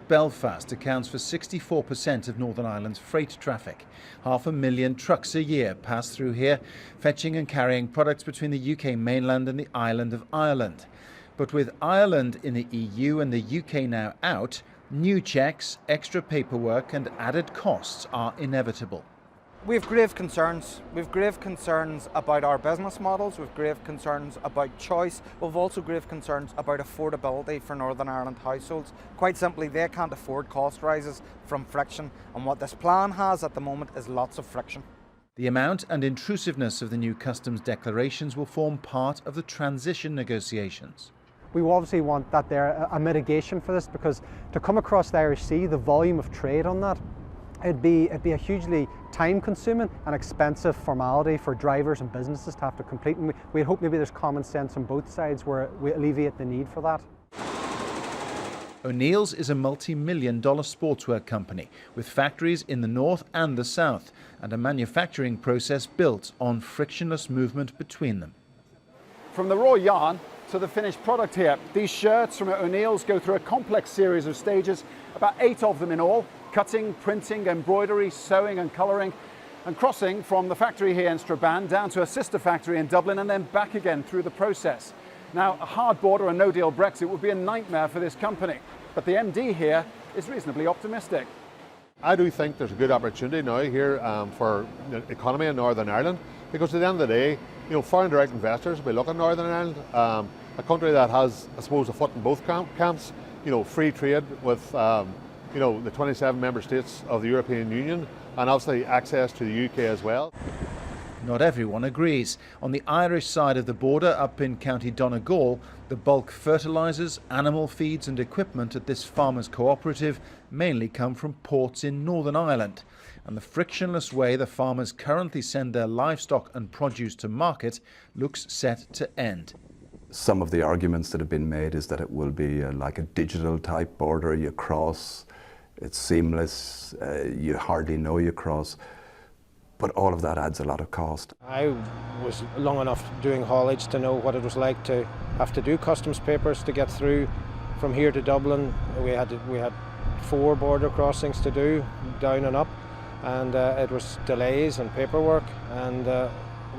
of Belfast accounts for 64% of Northern Ireland's freight traffic. 500,000 trucks a year pass through here, fetching and carrying products between the UK mainland and the island of Ireland. But with Ireland in the EU and the UK now out, new checks, extra paperwork and added costs are inevitable. We have grave concerns. We have grave concerns about our business models. We have grave concerns about choice. We have also grave concerns about affordability for Northern Ireland households. Quite simply, they can't afford cost rises from friction, and what this plan has at the moment is lots of friction. The amount and intrusiveness of the new customs declarations will form part of the transition negotiations. We obviously want that there a mitigation for this, because to come across the Irish Sea, the volume of trade on that, it'd be a hugely time-consuming and expensive formality for drivers and businesses to have to complete. And we hope maybe there's common sense on both sides where we alleviate the need for that. O'Neill's is a multi-million-dollar sportswear company with factories in the north and the south, and a manufacturing process built on frictionless movement between them. From the raw yarn to the finished product here, these shirts from O'Neill's go through a complex series of stages, about 8 of them in all. Cutting, printing, embroidery, sewing and colouring, and crossing from the factory here in Strabane down to a sister factory in Dublin and then back again through the process. Now, a hard border and no-deal Brexit would be a nightmare for this company, but the MD here is reasonably optimistic. I do think there's a good opportunity now here for the economy in Northern Ireland, because at the end of the day, foreign direct investors will be looking at Northern Ireland, a country that has, I suppose, a foot in both camps, free trade with the 27 member states of the European Union, and obviously access to the UK as well. Not everyone agrees. On the Irish side of the border, up in County Donegal, the bulk fertilisers, animal feeds and equipment at this farmers' cooperative mainly come from ports in Northern Ireland. And the frictionless way the farmers currently send their livestock and produce to market looks set to end. Some of the arguments that have been made is that it will be like a digital type border. You cross, it's seamless, you hardly know you cross, but all of that adds a lot of cost. I was long enough doing haulage to know what it was like to have to do customs papers to get through from here to Dublin. We had 4 border crossings to do, down and up, and it was delays and paperwork, and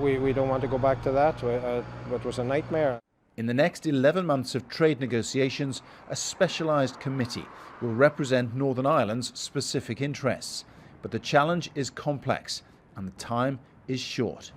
we don't want to go back to that. It was a nightmare. In the next 11 months of trade negotiations, a specialised committee will represent Northern Ireland's specific interests. But the challenge is complex and the time is short.